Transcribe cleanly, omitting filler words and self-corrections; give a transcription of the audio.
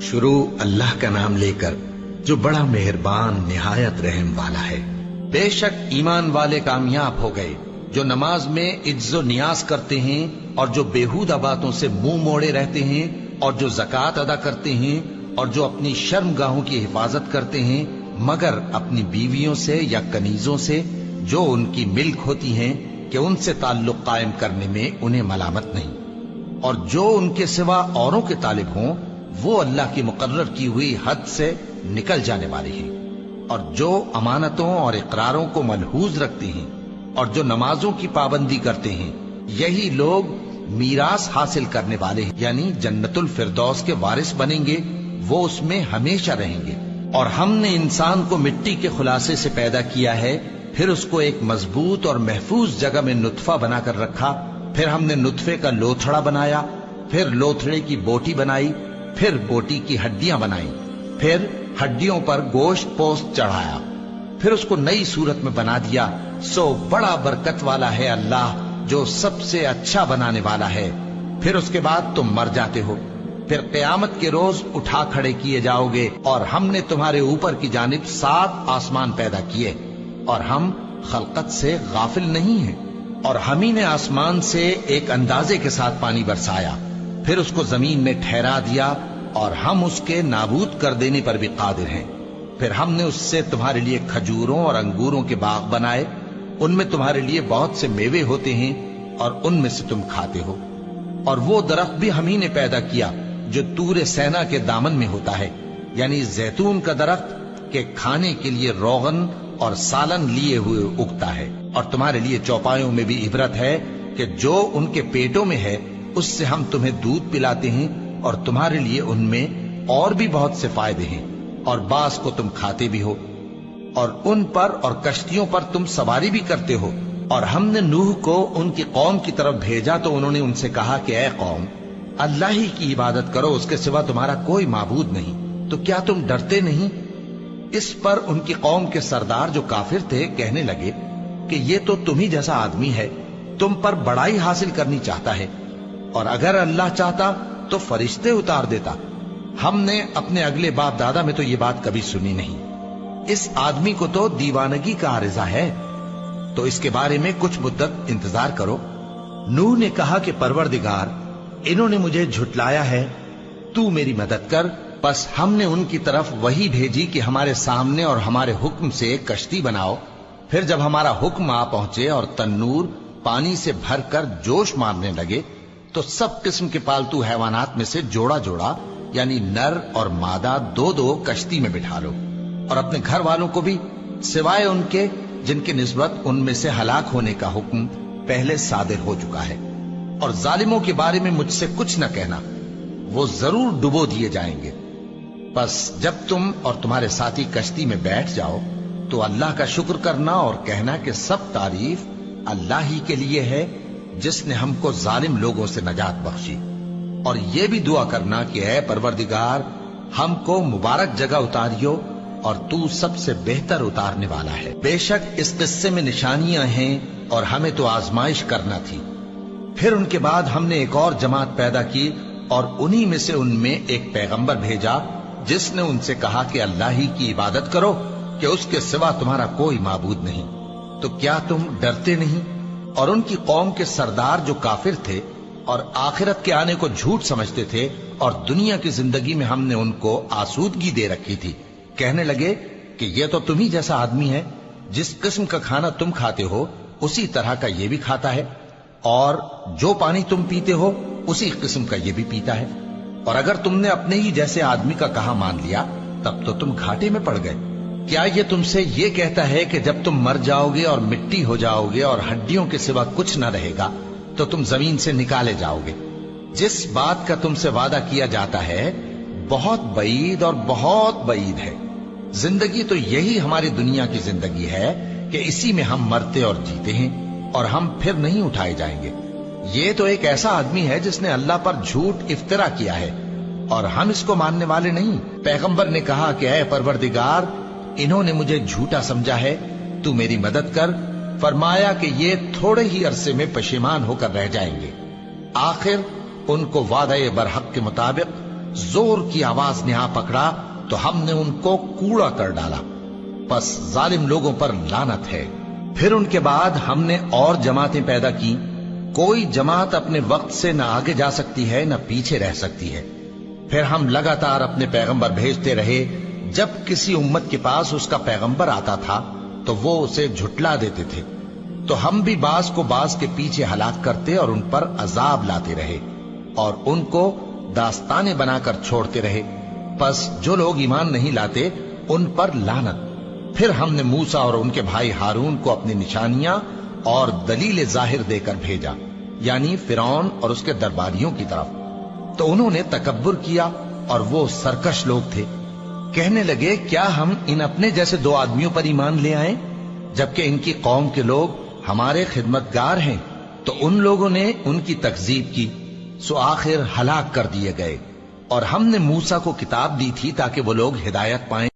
शुरू अल्लाह का नाम लेकर जो बड़ा मेहरबान निहायत रहम वाला है। बेशक ईमान वाले कामयाब हो गए जो नमाज में इज्जो नियाज करते हैं और जो बेहुदा बातों से मुंह मोड़े रहते हैं और जो ज़कात अदा करते हैं और जो अपनी शर्मगाहों की हिफाजत करते हैं मगर अपनी बीवियों से या कनीजों से जो उनकी मिल्क होती हैं कि उनसे ताल्लुक कायम करने में उन्हें मलामत नहीं, और जो उनके सिवा औरों के तालिब हों वो अल्लाह की मुकर्रर की हुई हद से निकल जाने वाले हैं, और जो अमानतों और इकरारों को मलहूज रखते हैं और जो नमाजों की पाबंदी करते हैं, यही लोग मीरास हासिल करने वाले हैं, यानी जन्नतुल फिरदौस के वारिस बनेंगे, वो उसमें हमेशा रहेंगे। और हमने इंसान को मिट्टी के खुलासे से पैदा किया है, फिर उसको एक मजबूत और महफूज जगह में नुत्फा बनाकर रखा, फिर हमने नुत्फे का लोथड़ा बनाया, फिर लोथड़े की बोटी बनाई, फिर बोटी की हड्डियां बनाई, फिर हड्डियों पर गोश्त पोस्त चढ़ाया, फिर उसको नई सूरत में बना दिया। सो बड़ा बरकत वाला है अल्लाह जो सबसे अच्छा बनाने वाला है। फिर उसके बाद तुम मर जाते हो, फिर क़यामत के रोज उठा खड़े किए जाओगे, और हमने तुम्हारे ऊपर की जानिब 7 आसमान पैदा किए और हम खलकत से गाफिल नहीं हैं। और हम ही ने आसमान से एक अंदाजे के साथ पानी बरसाया, फिर उसको जमीन में ठहरा दिया, और हम उसके नाबूद कर देने पर भी कादिर हैं। फिर हमने उससे तुम्हारे लिए खजूरों और अंगूरों के बाग बनाए, उनमें तुम्हारे लिए बहुत से मेवे होते हैं और उनमें से तुम खाते हो। और वो दरख्त भी हम ही ने पैदा किया जो तूरे सेना के दामन में होता है, यानी जैतून का दरख्त के खाने के लिए रोगन और सालन लिए हुए उगता है। और तुम्हारे लिए चौपायों में भी इबरत है कि जो उनके पेटों में है उससे हम तुम्हें दूध पिलाते हैं, और तुम्हारे लिए उनमें और भी बहुत से फायदे हैं, और बास को तुम खाते भी हो, और उन पर और कश्तियों पर तुम सवारी भी करते हो। और हमने नूह को उनकी कौम की तरफ भेजा तो उन्होंने उनसे कहा कि ऐ कौम, अल्लाह ही की इबादत करो, उसके सिवा तुम्हारा कोई माबूद नहीं, तो क्या तुम डरते नहीं? इस पर उनकी कौम के सरदार जो काफिर थे कहने लगे कि ये तो तुम ही जैसा आदमी है, तुम पर बड़ाई हासिल करनी चाहता है, और अगर अल्लाह चाहता तो फरिश्ते उतार देता। हमने अपने अगले बाप दादा में तो ये बात कभी सुनी नहीं। इस आदमी को तो दीवानगी का आरिजा है, तो इसके बारे में कुछ मुद्दत इंतजार करो। नूह ने कहा कि परवरदिगार, इन्होंने मुझे झुटलाया है, तू मेरी मदद कर। बस हमने उनकी तरफ वही भेजी कि हमारे सामने और हमारे हुक्म से एक कश्ती बनाओ। फिर जब हमारा हुक्म आ पहुंचे और तन्नूर पानी से भरकर जोश मारने लगे, तो सब किस्म के पालतू हैवानात में से जोड़ा जोड़ा यानी नर और मादा 2-2 कश्ती में बिठा लो, और अपने घर वालों को भी, सिवाय उनके जिनकी निस्बत उनमें से हलाक होने का हुक्म पहले सादिर हो चुका है। और जालिमों के बारे में मुझसे कुछ न कहना, वो जरूर डुबो दिए जाएंगे। बस जब तुम और तुम्हारे साथी कश्ती में बैठ जाओ तो अल्लाह का शुक्र करना और कहना कि सब तारीफ अल्लाह ही के लिए है जिसने हमको जालिम लोगों से नजात बख्शी। और ये भी दुआ करना कि ऐ परवरदिगार, हमको मुबारक जगह उतारियो और तू सबसे बेहतर उतारने वाला है। बेशक इस किस्से में निशानियां हैं और हमें तो आजमाइश करना थी। फिर उनके बाद हमने एक और जमात पैदा की और उन्हीं में से उनमें एक पैगंबर भेजा जिसने उनसे कहा कि अल्लाह ही की इबादत करो, कि उसके सिवा तुम्हारा कोई माबूद नहीं, तो क्या तुम डरते नहीं? और उनकी कौम के सरदार जो काफिर थे और आखिरत के आने को झूठ समझते थे और दुनिया की जिंदगी में हमने उनको आसूदगी दे रखी थी, कहने लगे कि ये तो तुम ही जैसा आदमी है, जिस किस्म का खाना तुम खाते हो उसी तरह का ये भी खाता है, और जो पानी तुम पीते हो उसी किस्म का ये भी पीता है। और अगर तुमने अपने ही जैसे आदमी का कहा मान लिया तब तो तुम घाटे में पड़ गए। क्या ये तुमसे ये कहता है कि जब तुम मर जाओगे और मिट्टी हो जाओगे और हड्डियों के सिवा कुछ न रहेगा तो तुम जमीन से निकाले जाओगे? जिस बात का तुमसे वादा किया जाता है बहुत बईद और बहुत बईद है। जिंदगी तो यही हमारी दुनिया की जिंदगी है कि इसी में हम मरते और जीते हैं और हम फिर नहीं उठाए जाएंगे। ये तो एक ऐसा आदमी है जिसने अल्लाह पर झूठ इफ्तिरा किया है और हम इसको मानने वाले नहीं। पैगंबर ने कहा कि ऐ परवरदिगार, इन्होंने मुझे झूठा समझा है, तू मेरी मदद कर। फरमाया कि ये थोड़े ही अरसे में पशेमान होकर रह जाएंगे। आखिर उनको वादा बरहक के मुताबिक زور کی آواز نے آ پکڑا تو ہم نے ان کو کوڑا کر ڈالا. بس ظالم لوگوں پر لعنت ہے. پھر ان کے بعد ہم نے اور جماعتیں پیدا کی. کوئی جماعت اپنے وقت سے نہ آگے جا سکتی ہے نہ پیچھے رہ سکتی ہے. پھر ہم لگاتار اپنے پیغمبر بھیجتے رہے. جب کسی امت کے پاس اس کا پیغمبر آتا تھا تو وہ اسے جھٹلا دیتے تھے، تو ہم بھی بعض کو بعض کے پیچھے ہلاک کرتے اور ان پر عذاب لاتے رہے اور ان کو داستانیں بنا کر چھوڑتے رہے. پس جو لوگ ایمان نہیں لاتے ان پر لعنت. پھر ہم نے موسیٰ اور ان کے بھائی ہارون کو اپنی نشانیاں اور دلیل ظاہر دے کر بھیجا، یعنی فرعون اور اس کے درباریوں کی طرف. تو انہوں نے تکبر کیا اور وہ سرکش لوگ تھے. کہنے لگے کیا ہم ان اپنے جیسے دو آدمیوں پر ایمان لے آئیں جبکہ ان کی قوم کے لوگ ہمارے خدمتگار ہیں. تو ان لوگوں نے ان کی تکذیب کی، سو آخر ہلاک کر دیے گئے. اور ہم نے موسیٰ کو کتاب دی تھی تاکہ وہ لوگ ہدایت پائیں.